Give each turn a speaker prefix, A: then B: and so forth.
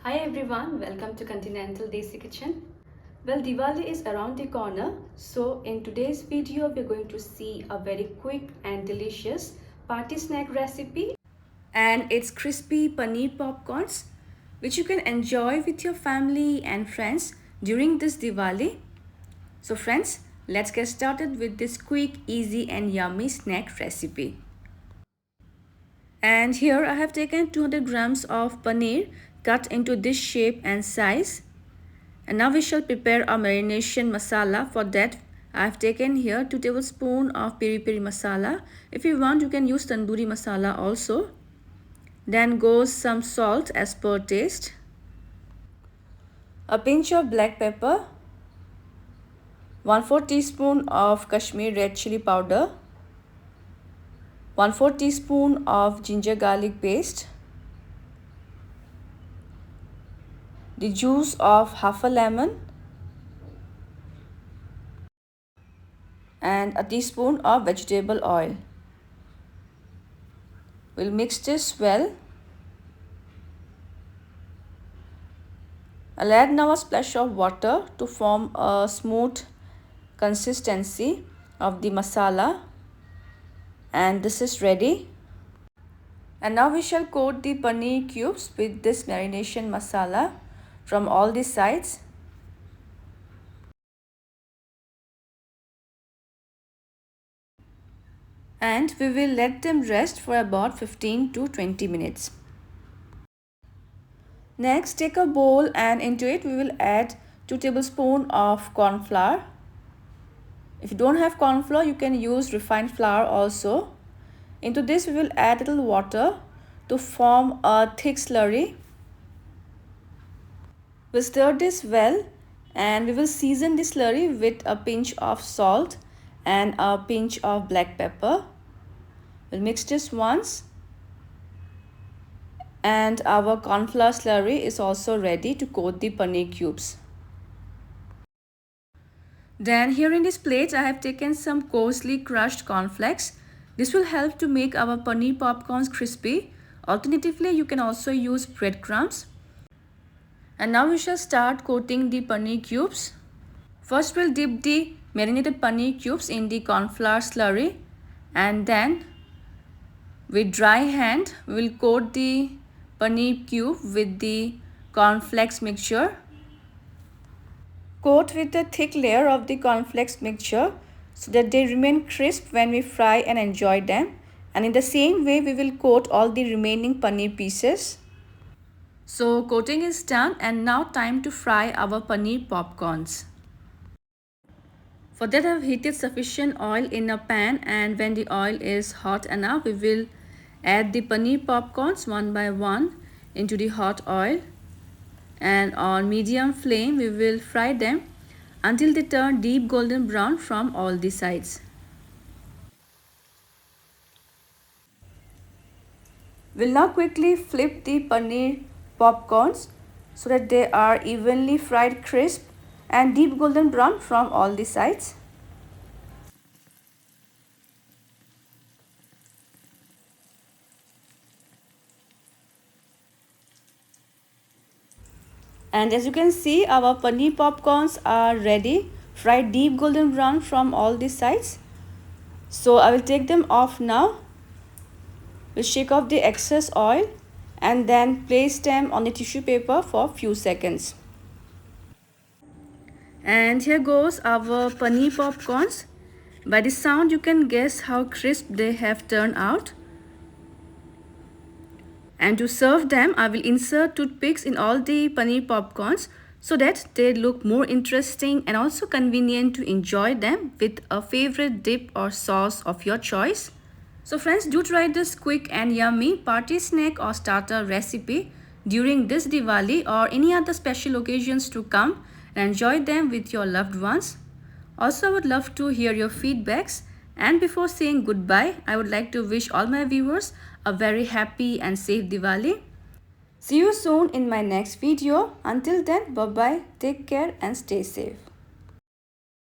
A: Hi everyone, welcome to Continental Desi Kitchen. Well, Diwali is around the corner, so in today's video we're going to see a very quick and delicious party snack recipe, and it's crispy paneer popcorns which you can enjoy with your family and friends during this Diwali. So friends, let's get started with this quick, easy and yummy snack recipe. And here I have taken 200 grams of paneer cut into this shape and size. And now we shall prepare our marination masala. For that I have taken here 2 tablespoons of Piri Piri masala. If you want, you can use tandoori masala also. Then goes some salt as per taste, a pinch of black pepper, 1/4 teaspoon of Kashmiri red chilli powder, 1/4 teaspoon of ginger garlic paste, the juice of half a lemon, and a teaspoon of vegetable oil. We'll mix this well. I'll add now a splash of water to form a smooth consistency of the masala, and this is ready. And now we shall coat the paneer cubes with this marination masala from all the sides. And we will let them rest for about 15 to 20 minutes. Next, take a bowl and into it we will add 2 tablespoons of corn flour. If you don't have corn flour, you can use refined flour also. Into this we will add a little water to form a thick slurry. We'll stir this well and we will season the slurry with a pinch of salt and a pinch of black pepper. We'll mix this once, and our cornflour slurry is also ready to coat the paneer cubes. Then here in this plate I have taken some coarsely crushed cornflakes. This will help to make our paneer popcorns crispy. Alternatively, you can also use breadcrumbs. And now we shall start coating the paneer cubes. First we'll dip the marinated paneer cubes in the cornflour slurry, and then with dry hand we will coat the paneer cube with the cornflakes mixture. Coat with a thick layer of the cornflakes mixture so that they remain crisp when we fry and enjoy them. And in the same way we will coat all the remaining paneer pieces. So coating is done, and now time to fry our paneer popcorns. For that I have heated sufficient oil in a pan, and when the oil is hot enough we will add the paneer popcorns one by one into the hot oil, and on medium flame we will fry them until they turn deep golden brown from all the sides. We'll now quickly flip the paneer popcorns so that they are evenly fried crisp and deep golden brown from all the sides. And as you can see, our paneer popcorns are ready, fried deep golden brown from all the sides. So I will take them off now. We'll shake off the excess oil and then place them on the tissue paper for a few seconds. And here goes our paneer popcorns. By the sound you can guess how crisp they have turned out. And to serve them, I will insert toothpicks in all the paneer popcorns so that they look more interesting and also convenient to enjoy them with a favorite dip or sauce of your choice. So friends, do try this quick and yummy party snack or starter recipe during this Diwali or any other special occasions to come, and enjoy them with your loved ones. Also, I would love to hear your feedbacks. And before saying goodbye, I would like to wish all my viewers a very happy and safe Diwali. See you soon in my next video. Until then, bye-bye, take care and stay safe.